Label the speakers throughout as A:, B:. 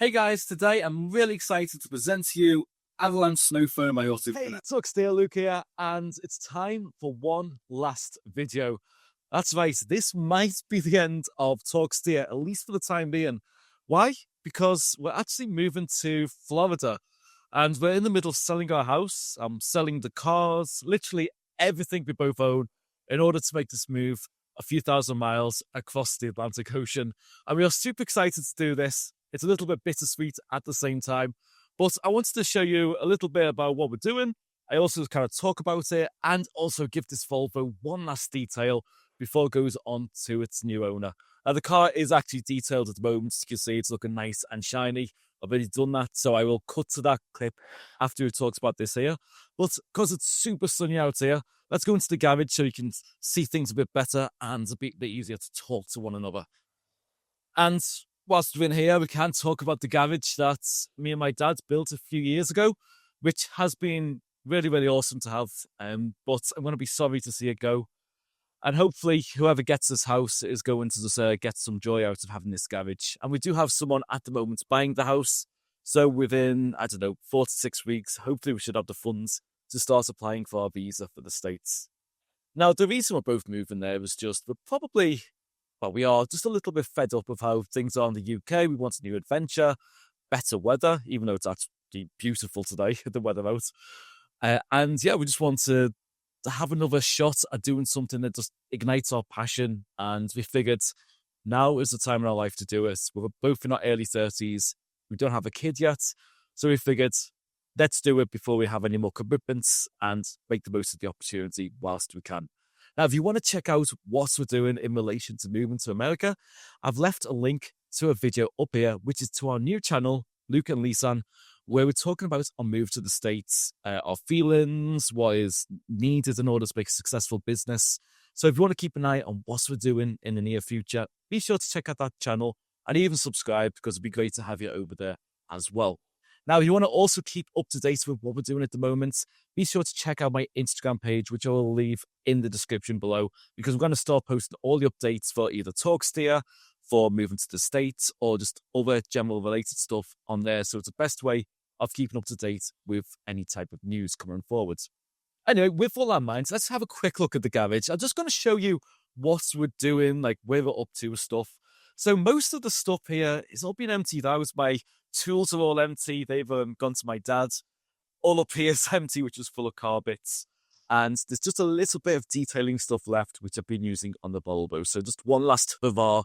A: Hey guys, today I'm really excited to present to you Avalanche Snow Foam by Auto.
B: Hey, TorqueSteer Luke here, and it's time for one last video. That's right, this might be the end of TorqueSteer, at least for the time being. Why? Because we're actually moving to Florida, and we're in the middle of selling our house. I'm selling the cars, literally everything we both own, in order to make this move a few thousand miles across the Atlantic Ocean. And we are super excited to do this. It's a little bit bittersweet at the same time. But I wanted to show you a little bit about what we're doing. I also kind of talk about it and also give this Volvo one last detail before it goes on to its new owner. Now, the car is actually detailed at the moment. You can see it's looking nice and shiny. I've already done that, so I will cut to that clip after it talks about this here. But because it's super sunny out here, let's go into the garage so you can see things a bit better and a bit easier to talk to one another. And whilst we're in here, we can talk about the garage that me and my dad built a few years ago, which has been really, really awesome to have. But I'm going to be sorry to see it go. And hopefully whoever gets this house is going to just get some joy out of having this garage. And we do have someone at the moment buying the house. So within, 4 to 6 weeks, hopefully we should have the funds to start applying for our visa for the States. Now, the reason we're both moving there is just we are just a little bit fed up of how things are in the UK. We want a new adventure, better weather, even though it's actually beautiful today, the weather out. And yeah, we just want to have another shot at doing something that just ignites our passion. And we figured now is the time in our life to do it. We're both in our early 30s. We don't have a kid yet. So we figured, let's do it before we have any more commitments and make the most of the opportunity whilst we can. Now, if you want to check out what we're doing in relation to moving to America, I've left a link to a video up here, which is to our new channel, Luke and Lisan, where we're talking about our move to the States, our feelings, what is needed in order to make a successful business. So if you want to keep an eye on what we're doing in the near future, be sure to check out that channel and even subscribe because it'd be great to have you over there as well. Now, if you want to also keep up to date with what we're doing at the moment, be sure to check out my Instagram page, which I will leave in the description below, because I'm going to start posting all the updates for either TorqueSteer, for moving to the States, or just other general related stuff on there. So it's the best way of keeping up to date with any type of news coming forward. Anyway, with all that in mind, let's have a quick look at the garage. I'm just going to show you what we're doing, like where we're up to with stuff. So most of the stuff here is all being emptied out. My tools are all empty. They've gone to my dad. All up here is empty, which is full of car bits. And there's just a little bit of detailing stuff left, which I've been using on the Volvo. So just one last hurrah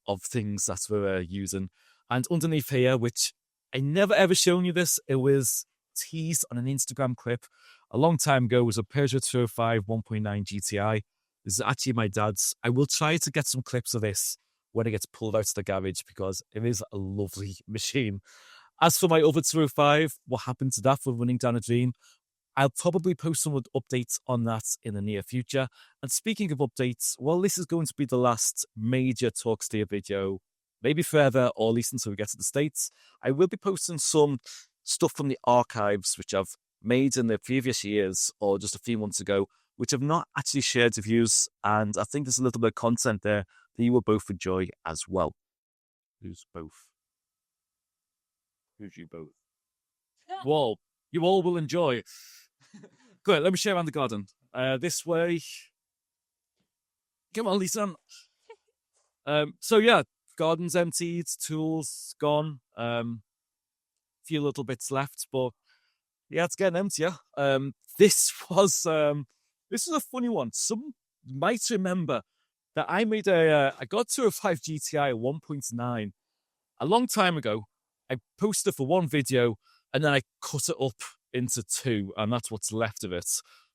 B: of things that we're using. And underneath here, which I never ever shown you this, it was teased on an Instagram clip a long time ago, was a Peugeot 205 1.9 GTI. This is actually my dad's. I will try to get some clips of this when it gets pulled out of the garage because it is a lovely machine. As for my other 205, what happened to that for running down a dream? I'll probably post some updates on that in the near future. And speaking of updates, well, this is going to be the last major TorqueSteer video, maybe forever, or at least until we get to the States. I will be posting some stuff from the archives, which I've made in the previous years or just a few months ago, which I've not actually shared with you. And I think there's a little bit of content there that you will both enjoy as well. Who's both? Who's you both? Well, you all will enjoy. Good, let me show you around the garden. This way. Come on, Lisa. So yeah, garden's emptied, tools gone. Few little bits left, but yeah, it's getting emptier. This was a funny one. Some might remember that I made I got to a 5 GTI 1.9 a long time ago. I posted for one video and then I cut it up into two, and that's what's left of it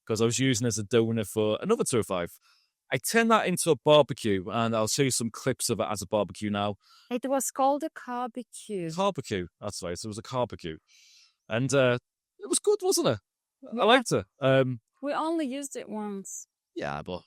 B: because I was using it as a donor for another 205. I turned that into a barbecue, and I'll show you some clips of it as a barbecue now.
C: It was called a barbecue.
B: Barbecue, that's right. So it was a barbecue, and it was good, wasn't it? I liked it.
C: We only used it once.
B: Yeah, but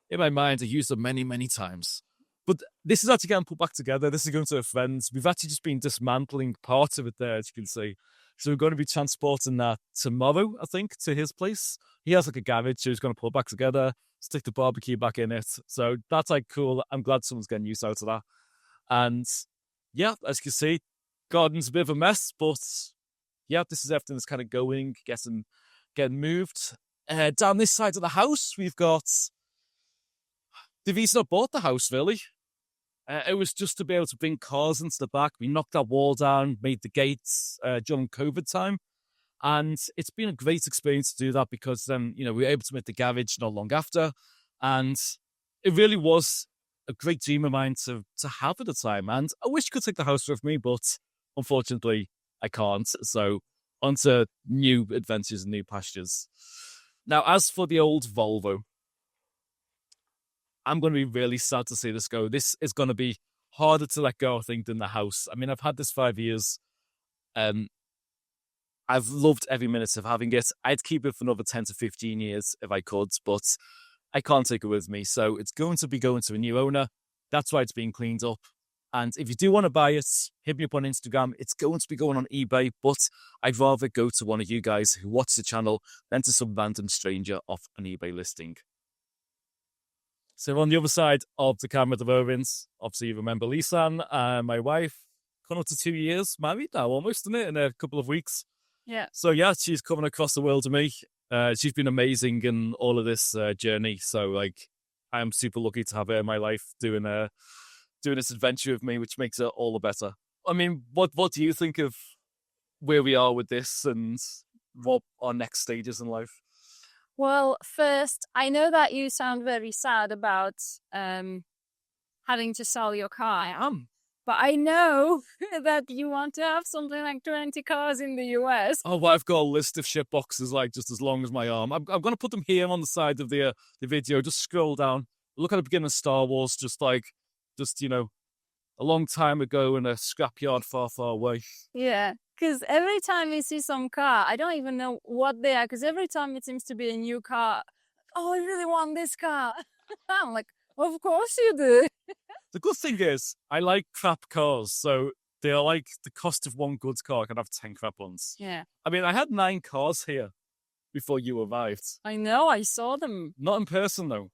B: in my mind, I used it many, many times. But this is actually getting put back together. This is going to a friend's. We've actually just been dismantling part of it there, as you can see. So we're going to be transporting that tomorrow, I think, to his place. He has like a garage, so he's going to put it back together, stick the barbecue back in it. So that's like cool. I'm glad someone's getting use out of that. And yeah, as you can see, Garden's a bit of a mess, but yeah, this is everything that's kind of getting moved. Down this side of the house, we've got the reason I bought the house, really. It was just to be able to bring cars into the back. We knocked that wall down, made the gates during COVID time. And it's been a great experience to do that because, we were able to make the garage not long after. And it really was a great dream of mine to have at the time. And I wish I could take the house with me, but unfortunately, I can't. So on to new adventures and new pastures. Now, as for the old Volvo, I'm going to be really sad to see this go. This is going to be harder to let go, I think, than the house. I mean, I've had this 5 years. I've loved every minute of having it. I'd keep it for another 10 to 15 years if I could, but I can't take it with me. So it's going to be going to a new owner. That's why it's being cleaned up. And if you do want to buy it, hit me up on Instagram. It's going to be going on eBay, but I'd rather go to one of you guys who watch the channel than to some random stranger off an eBay listing. So on the other side of the camera at the moment, obviously you remember Lisan, my wife, coming up to 2 years, married now almost, isn't it, in a couple of weeks.
C: Yeah.
B: So yeah, she's coming across the world to me. She's been amazing in all of this journey. So like, I'm super lucky to have her in my life doing this adventure with me, which makes it all the better. I mean, what do you think of where we are with this and what our next stages in life?
C: Well, first, I know that you sound very sad about having to sell your car. But I know that you want to have something like 20 cars in the US.
B: Oh, well, I've got a list of shit boxes like just as long as my arm. I'm going to put them here on the side of the video. Just scroll down. Look at the beginning of Star Wars, just a long time ago in a scrapyard far, far away.
C: Yeah, because every time you see some car, I don't even know what they are, because every time it seems to be a new car. Oh, I really want this car. I'm like, of course you do.
B: The good thing is, I like crap cars, so they're like the cost of one good car. I can have 10 crap ones.
C: Yeah.
B: I mean, I had 9 cars here before you arrived.
C: I know, I saw them.
B: Not in person, though.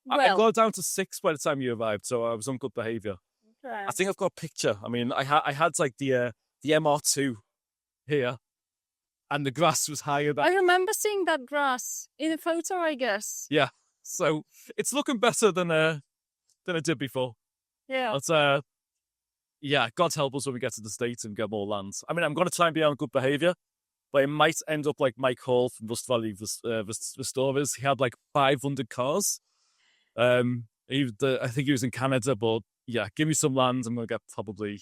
C: Well,
B: I got down to 6 by the time you arrived, so I was on good behaviour.
C: okay.
B: I think I've got a picture. I mean, I had like the MR2 here, and the grass was higher than...
C: I remember seeing that grass in a photo, I guess.
B: Yeah, so it's looking better than it did before.
C: Yeah.
B: But, yeah, God help us when we get to the States and get more land. I mean, I'm going to try and be on good behaviour, but it might end up like Mike Hall from Rust Valley Restorers. He had like 500 cars. I think he was in Canada, but yeah, give me some land. I'm going to get probably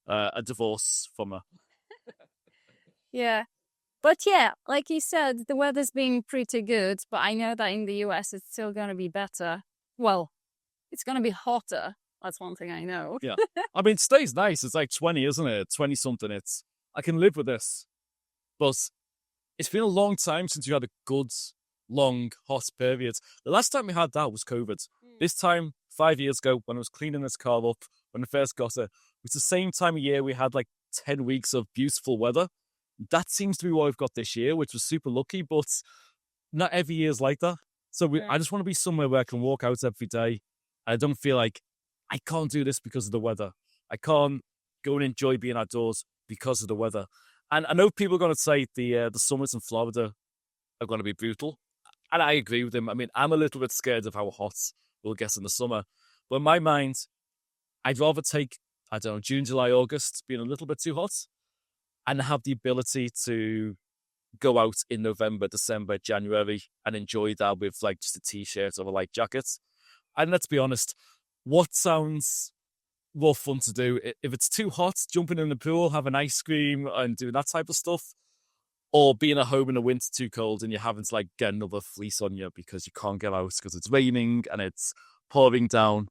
B: a divorce from her.
C: Yeah. But yeah, like you said, the weather's been pretty good, but I know that in the US it's still going to be better. Well, it's going to be hotter. That's one thing I know.
B: Yeah. I mean, it stays nice. It's like 20, isn't it? 20 something. I can live with this. But it's been a long time since you had a good, long, hot period. The last time we had that was COVID. This time, 5 years ago, when I was cleaning this car up, when I first got it, it was the same time of year we had like 10 weeks of beautiful weather. That seems to be what we've got this year, which was super lucky, but not every year is like that. So I just want to be somewhere where I can walk out every day. I don't feel like I can't do this because of the weather. I can't go and enjoy being outdoors because of the weather. And I know people are going to say the summers in Florida are going to be brutal. And I agree with them. I mean, I'm a little bit scared of how hot we'll get in the summer. But in my mind, I'd rather take, I don't know, June, July, August being a little bit too hot and have the ability to go out in November, December, January and enjoy that with like just a t-shirt or a light jacket. And let's be honest, what sounds more fun to do? If it's too hot, jumping in the pool, having ice cream and doing that type of stuff, or being at home in the winter too cold and you're having to like get another fleece on you because you can't get out because it's raining and it's pouring down.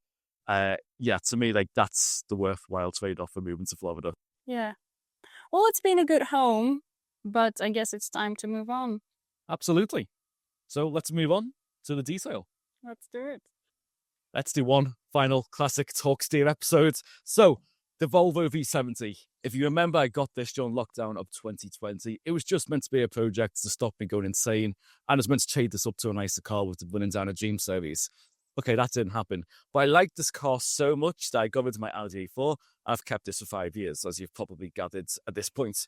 B: Yeah, to me, like that's the worthwhile trade-off for moving to Florida.
C: Yeah. Well, it's been a good home, but I guess it's time to move on.
B: Absolutely. So let's move on to the detail.
C: Let's do it.
B: Let's do one final classic TorqueSteer episode. So, the Volvo V70. If you remember, I got this during lockdown of 2020. It was just meant to be a project to stop me going insane, and it's meant to trade this up to a nicer car with the Running Down a Dream series. Okay, that didn't happen. But I like this car so much that I got rid of my Audi A4. I've kept this for 5 years, as you've probably gathered at this point.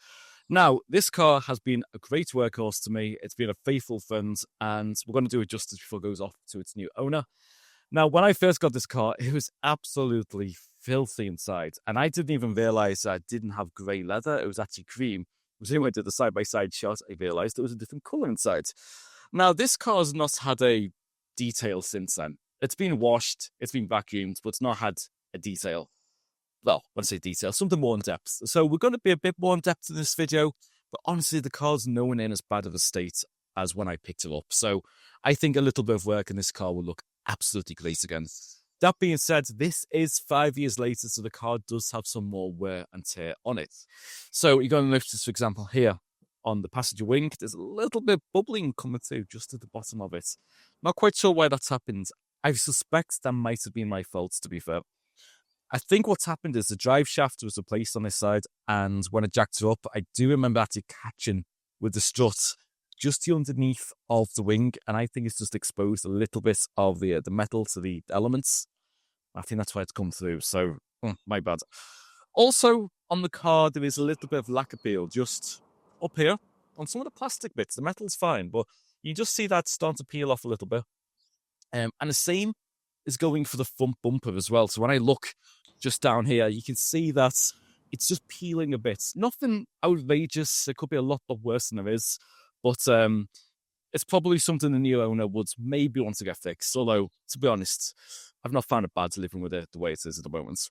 B: Now, this car has been a great workhorse to me. It's been a faithful friend, and we're going to do it justice before it goes off to its new owner. Now, when I first got this car, it was absolutely filthy inside, and I didn't even realize I didn't have grey leather. It was actually cream. When I did the side-by-side shot, I realized it was a different color inside. Now, this car has not had a detail since then. It's been washed, it's been vacuumed, but it's not had a detail. Well, when I say detail, something more in depth. So we're going to be a bit more in depth in this video, but honestly, the car's nowhere near as bad of a state as when I picked it up. So I think a little bit of work in this car will look absolutely great again. That being said, this is 5 years later, so the car does have some more wear and tear on it. So you're going to notice, for example, here on the passenger wing, there's a little bit of bubbling coming through just at the bottom of it. Not quite sure why that's happened. I suspect that might have been my fault, to be fair. I think what's happened is the drive shaft was replaced on this side, and when I jacked it up, I do remember actually catching with the strut just underneath of the wing, and I think it's just exposed a little bit of the metal to the elements. I think that's why it's come through, so my bad. Also, on the car, there is a little bit of lack appeal just up here on some of the plastic bits. The metal's fine, but you just see that starting to peel off a little bit. And the same is going for the front bumper as well. So when I look just down here, you can see that it's just peeling a bit. Nothing outrageous. It could be a lot worse than there is. But it's probably something the new owner would maybe want to get fixed. Although, to be honest, I've not found it bad living with it the way it is at the moment.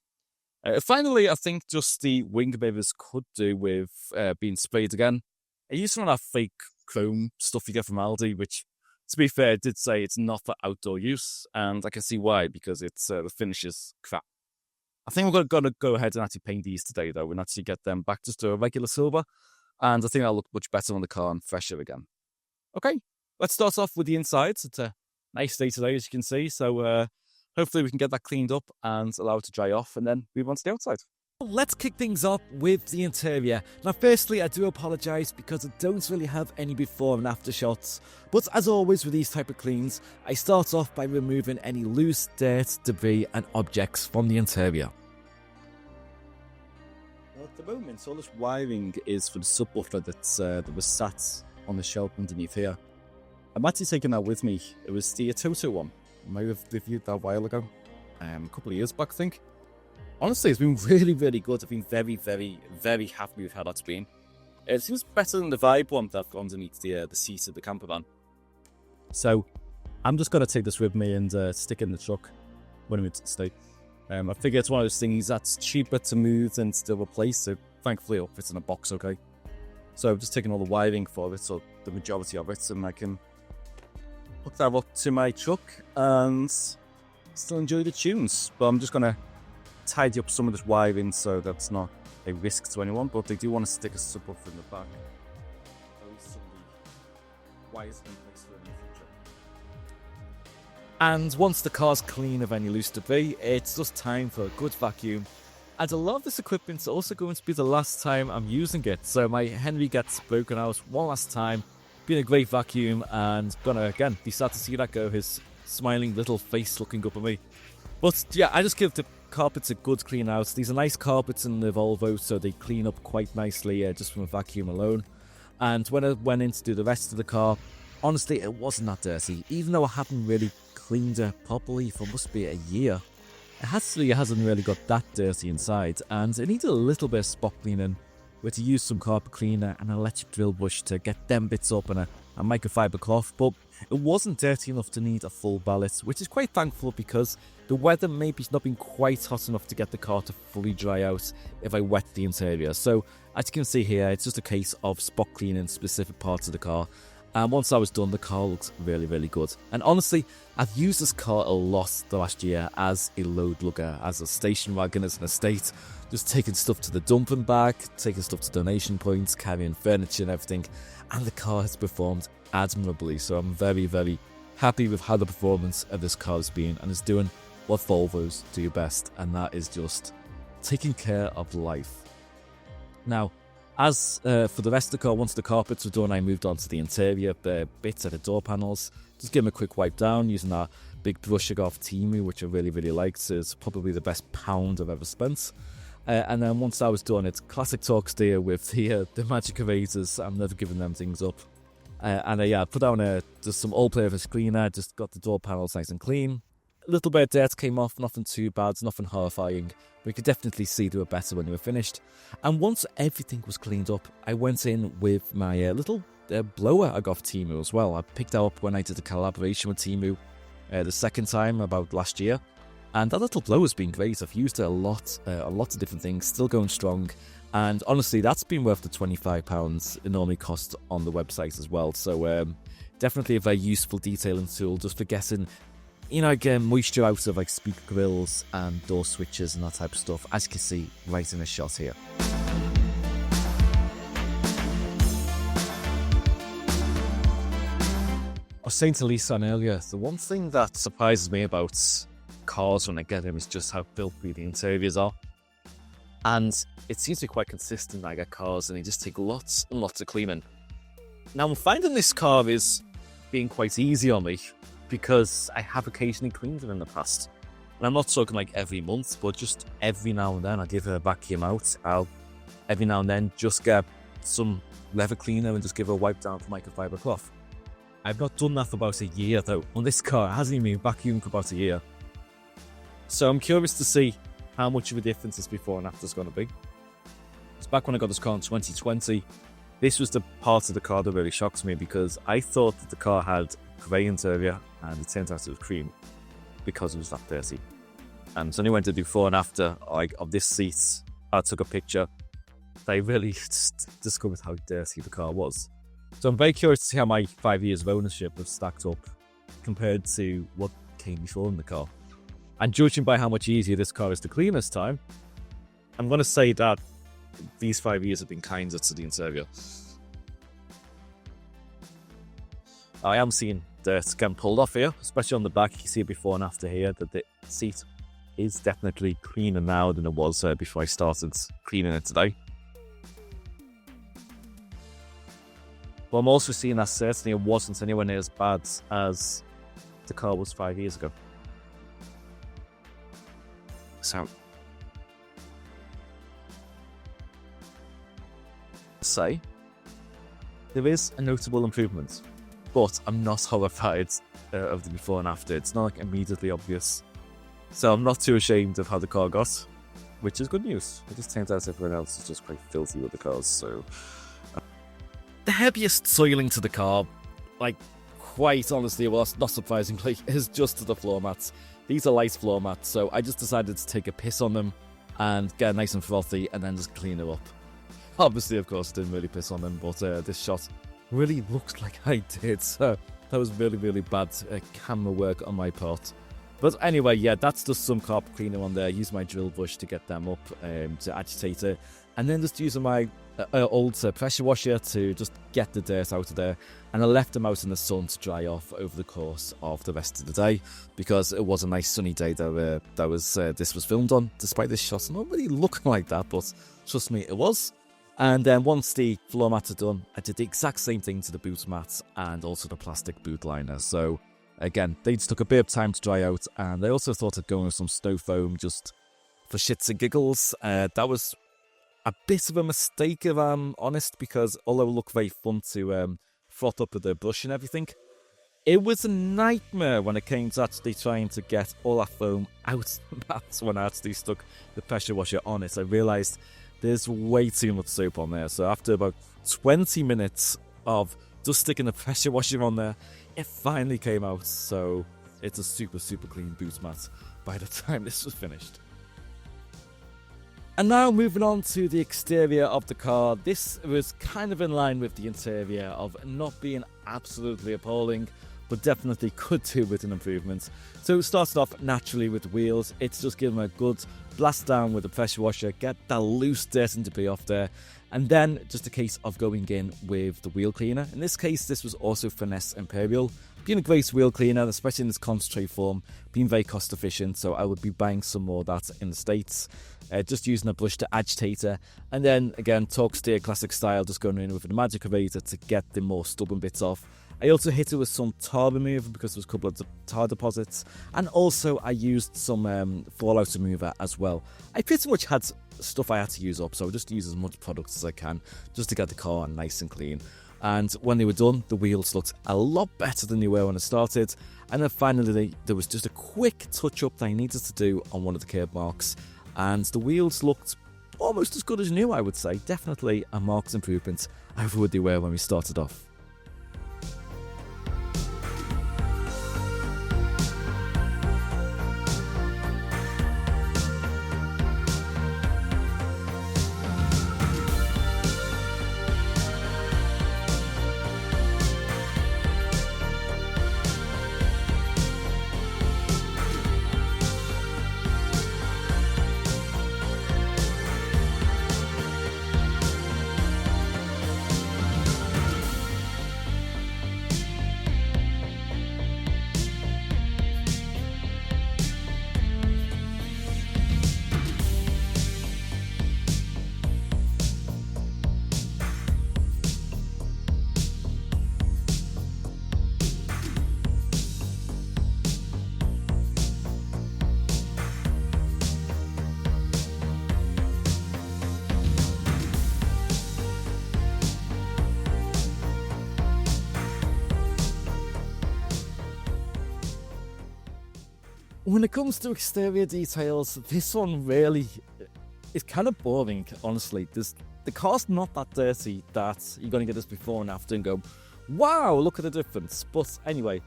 B: Finally, I think just the wing mirrors could do with being sprayed again. I used some of that fake chrome stuff you get from Aldi, which, to be fair, did say it's not for outdoor use, and I can see why, because it's the finish is crap. I think we're going to go ahead and actually paint these today, though, and actually get them back just to a regular silver, and I think that'll look much better on the car and fresher again. Okay, let's start off with the insides. It's a nice day today, as you can see, so hopefully we can get that cleaned up and allow it to dry off, and then move on to the outside.
D: Let's kick things off with the interior. Now, firstly, I do apologise because I don't really have any before and after shots. But as always with these type of cleans, I start off by removing any loose dirt, debris and objects from the interior.
B: Well, at the moment, all this wiring is for the subwoofer that was sat on the shelf underneath here. I'm actually taking that with me. It was the Toto one. I might have reviewed that a while ago. A couple of years back, I think. Honestly, it's been really, really good. I've been very, very, very happy with how that's been. It seems better than the Vibe one that I've got underneath the seat of the camper van. So, I'm just going to take this with me and stick it in the truck when I'm in the state. I figure it's one of those things that's cheaper to move than to replace, so thankfully it'll fit in a box okay. So I've just taken all the wiring for it, so the majority of it, and I can hook that up to my truck and still enjoy the tunes. But I'm just going to tidy up some of this wiring so that's not a risk to anyone, but they do want to stick a subwoofer in the back. Wires in place for the future.
D: And once the car's clean of any loose debris, it's just time for a good vacuum. And a lot of this equipment's also going to be the last time I'm using it, so my Henry gets broken out one last time. Been a great vacuum, and gonna again be sad to see that go, his smiling little face looking up at me. But yeah, I just give the carpets a good clean out. These are nice carpets in the Volvo, so they clean up quite nicely just from a vacuum alone. And when I went in to do the rest of the car, honestly, it wasn't that dirty. Even though I haven't really cleaned it properly for must be a year, it hasn't really got that dirty inside, and it needed a little bit of spot cleaning, where to use some carpet cleaner and an electric drill brush to get them bits up and a microfiber cloth, but it wasn't dirty enough to need a full ballot, which is quite thankful because the weather maybe's not been quite hot enough to get the car to fully dry out if I wet the interior. So as you can see here, it's just a case of spot cleaning specific parts of the car. And once I was done, the car looks really, really good. And honestly, I've used this car a lot the last year as a load lugger, as a station wagon, as an estate. Just taking stuff to the dumping bag, taking stuff to donation points, carrying furniture and everything. And the car has performed admirably. So I'm very, very happy with how the performance of this car has been, and is doing what Volvos do best, and that is just taking care of life. Now, as for the rest of the car, once the carpets were done, I moved on to the interior bits of the door panels. Just give them a quick wipe down using our big brush I got off Temu, which I really, really liked. It's probably the best pound I've ever spent. And then once that was done, it's classic TorqueSteer with the magic erasers. I'm never giving them things up. And I put down just some all-purpose cleaner, just got the door panels nice and clean. A little bit of dirt came off, nothing too bad, nothing horrifying. We could definitely see they were better when they were finished. And once everything was cleaned up, I went in with my little blower I got off Temu as well. I picked that up when I did a collaboration with Temu the second time about last year. And that little blower's been great. I've used it a lot of different things, still going strong. And honestly, that's been worth the £25 it normally costs on the website as well. So definitely a very useful detailing tool just for getting, moisture out of like speaker grills and door switches and that type of stuff, as you can see right in this shot here. I was saying to Lisa earlier, the one thing that surprises me about cars when I get them is just how filthy the interiors are. And it seems to be quite consistent when I get cars, and they just take lots and lots of cleaning. Now I'm finding this car is being quite easy on me because I have occasionally cleaned it in the past. And I'm not talking like every month, but just every now and then I give her a vacuum out. I'll every now and then just get some leather cleaner and just give her a wipe down for microfiber cloth. I've not done that for about a year though. On this car, it hasn't even been vacuumed for about a year. So I'm curious to see how much of a difference this before and after is going to be. It's back when I got this car in 2020. This was the part of the car that really shocked me because I thought that the car had grey interior and it turned out it was cream because it was that dirty. And it's only when I did before and after of this seat, I took a picture. They really just discovered how dirty the car was. So I'm very curious to see how my 5 years of ownership have stacked up compared to what came before in the car. And judging by how much easier this car is to clean this time, I'm going to say that these 5 years have been kinder to the interior. I am seeing dirt getting pulled off here, especially on the back. You can see it before and after here that the seat is definitely cleaner now than it was before I started cleaning it today. But I'm also seeing that certainly it wasn't anywhere near as bad as the car was 5 years ago. So, say there is a notable improvement, but I'm not horrified of the before and after. It's not like immediately obvious. So I'm not too ashamed of how the car got, which is good news. It just turns out everyone else is just quite filthy with the cars, so... The heaviest soiling to the car, quite honestly, well, not surprisingly, is just to the floor mats. These are light floor mats, so I just decided to take a piss on them and get it nice and frothy and then just clean it up. Obviously, of course, didn't really piss on them, but this shot really looks like I did, so that was really, really bad camera work on my part. But anyway, yeah, that's just some carpet cleaner on there. Use my drill brush to get them up, to agitate it, and then just using my old pressure washer to just get the dirt out of there. And I left them out in the sun to dry off over the course of the rest of the day because it was a nice sunny day that this was filmed on. Despite this shot not really looking like that, but trust me, it was. And then once the floor mats are done, I did the exact same thing to the boot mats and also the plastic boot liner. So again, they just took a bit of time to dry out, and I also thought of going with some snow foam just for shits and giggles. That was a bit of a mistake, if I'm honest, because although it looked very fun to froth up with the brush and everything, it was a nightmare when it came to actually trying to get all that foam out. That's when I actually stuck the pressure washer on it. I realised there's way too much soap on there. So after about 20 minutes of just sticking the pressure washer on there, it finally came out. So it's a super, super clean boot mat by the time this was finished. And now moving on to the exterior of the car. This was kind of in line with the interior of not being absolutely appalling, but definitely could do with an improvement. So it started off naturally with the wheels. It's just given them a good blast down with the pressure washer, get that loose dirt and debris off there, and then just a case of going in with the wheel cleaner. In this case, this was also Finesse Imperial. Being a great wheel cleaner, especially in this concentrate form, being very cost efficient, so I would be buying some more of that in the States. Just using a brush to agitate it, and then again, TorqueSteer classic style, just going in with a magic eraser to get the more stubborn bits off. I also hit it with some tar remover because there was a couple of tar deposits, and also I used some fallout remover as well. I pretty much had stuff I had to use up, so I just use as much product as I can just to get the car nice and clean. And when they were done, the wheels looked a lot better than they were when I started. And then finally, there was just a quick touch-up that I needed to do on one of the curb marks, and the wheels looked almost as good as new, I would say. Definitely a marked improvement over what they were when we started off. When it comes to exterior details, this one really is kind of boring, honestly. The car's not that dirty that you're going to get this before and after and go, wow, look at the difference. But anyway,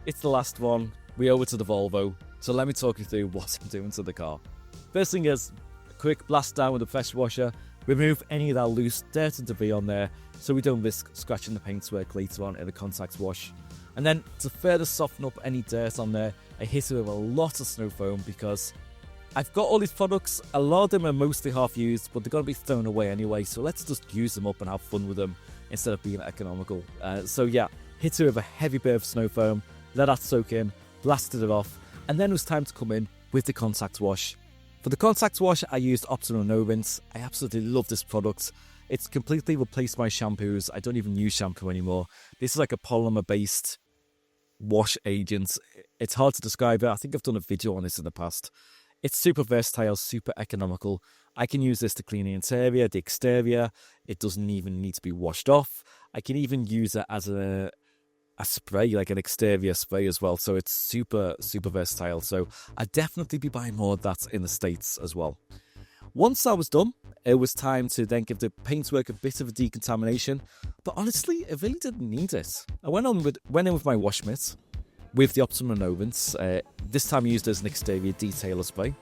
D: it's the last one. We owe it to the Volvo. So let me talk you through what I'm doing to the car. First thing is, a quick blast down with a pressure washer. Remove any of that loose dirt and debris on there so we don't risk scratching the paintwork later on in a contact wash. And then to further soften up any dirt on there, I hit it with a lot of snow foam because I've got all these products. A lot of them are mostly half used, but they're going to be thrown away anyway. So let's just use them up and have fun with them instead of being economical. So yeah, hit it with a heavy bit of snow foam, let that soak in, blasted it off, and then it was time to come in with the contact wash. For the contact wash, I used Optimal No Rinse. I absolutely love this product. It's completely replaced my shampoos. I don't even use shampoo anymore. This is like a polymer-based wash agent. It's hard to describe it. I think I've done a video on this in the past. It's super versatile, super economical. I can use this to clean the interior, the exterior. It doesn't even need to be washed off. I can even use it as a spray, like an exterior spray as well. So it's super, super versatile. So I'd definitely be buying more of that in the States as well. Once that was done, it was time to then give the paintwork a bit of a decontamination. But honestly, it really didn't need it. I went in with my wash mitt with the Optimal No Rinse. This time I used it as an exterior detailer spray.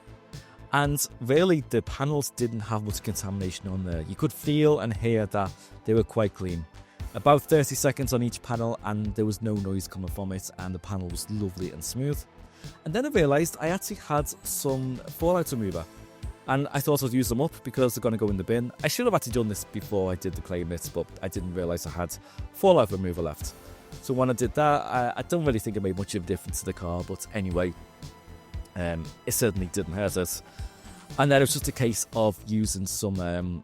D: And really, the panels didn't have much contamination on there. You could feel and hear that they were quite clean. About 30 seconds on each panel, and there was no noise coming from it, and the panel was lovely and smooth. And then I realised I actually had some fallout remover. And I thought I'd use them up because they're going to go in the bin. I should have actually done this before I did the clay mitt, but I didn't realise I had fallout remover left. So when I did that, I don't really think it made much of a difference to the car, but anyway, it certainly didn't hurt it. And then it was just a case of using some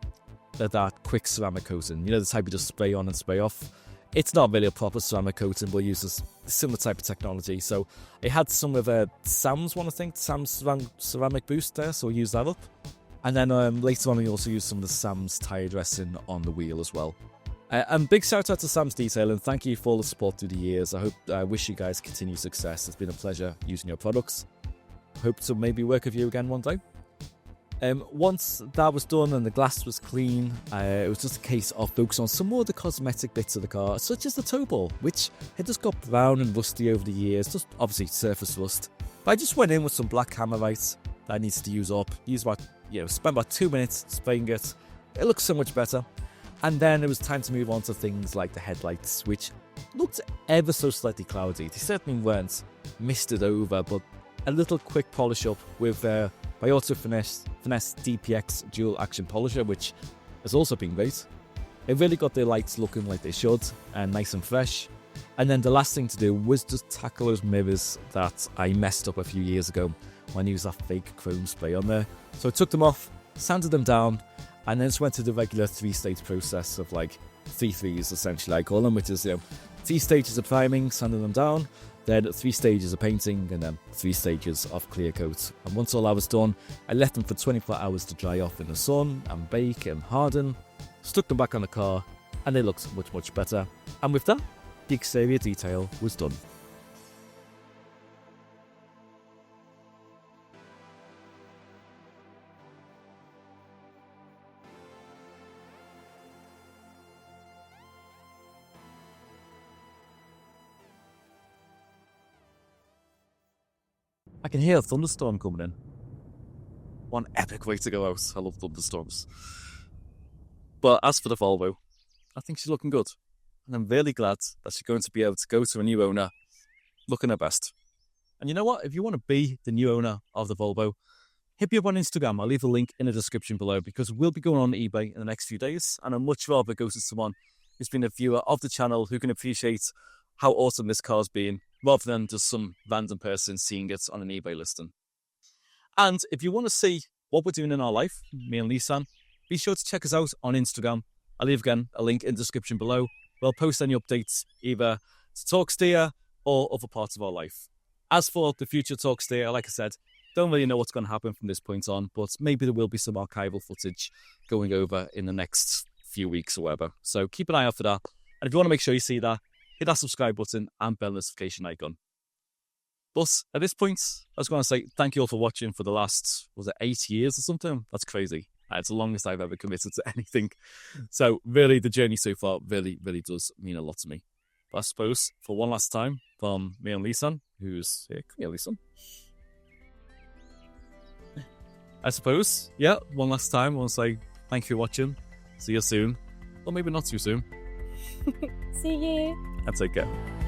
D: that quick ceramic coating. You know, the type you just spray on and spray off. It's not really a proper ceramic coating, but it uses a similar type of technology. So it had some of Sam's one, I think, Sam's ceramic boost there, so I used that up. And then later on, we also used some of the Sam's tyre dressing on the wheel as well. And big shout out to Sam's Detailing. Thank you for all the support through the years. I wish you guys continued success. It's been a pleasure using your products. Hope to maybe work with you again one day. Once that was done and the glass was clean, it was just a case of focusing on some more of the cosmetic bits of the car, such as the toe ball, which had just got brown and rusty over the years, just obviously surface rust. But I just went in with some black Hammerite that I needed to use up. Spent about 2 minutes spraying it. It looks so much better. And then it was time to move on to things like the headlights, which looked ever so slightly cloudy. They certainly weren't misted over, but a little quick polish up with my Auto Finesse DPX dual action polisher, which has also been great. It really got the lights looking like they should and nice and fresh. And then the last thing to do was just tackle those mirrors that I messed up a few years ago when I used that fake chrome spray on there. So I took them off, sanded them down, and then just went through the regular 3-stage process of like 3 threes, essentially I call them, which is 3 stages of priming, sanding them down, then 3 stages of painting, and then 3 stages of clear coat. And once all that was done, I left them for 24 hours to dry off in the sun and bake and harden, stuck them back on the car, and they looked much better. And with that, the exterior detail was done. I can hear a thunderstorm coming in. One epic way to go out. I love thunderstorms. But as for the Volvo, I think she's looking good. And I'm really glad that she's going to be able to go to a new owner looking her best. And you know what? If you want to be the new owner of the Volvo, hit me up on Instagram. I'll leave a link in the description below because we'll be going on eBay in the next few days. And I'd much rather go to someone who's been a viewer of the channel who can appreciate how awesome this car's been, rather than just some random person seeing it on an eBay listing. And if you want to see what we're doing in our life, me and Lisan, be sure to check us out on Instagram. I'll leave again a link in the description below. We'll post any updates either to TorqueSteer or other parts of our life. As for the future TorqueSteer, like I said, don't really know what's going to happen from this point on, but maybe there will be some archival footage going over in the next few weeks or whatever. So keep an eye out for that. And if you want to make sure you see that, hit that subscribe button and bell notification icon. But at this point, I was going to say thank you all for watching for the last, was it 8 years or something? That's crazy. It's the longest I've ever committed to anything. So really, the journey so far really does mean a lot to me. But I suppose, for one last time, from me and Lisan, who's here, come here, Lisan. I suppose, yeah, one last time, I want to say thank you for watching. See you soon. Or maybe not too soon.
C: See you.
D: And take care.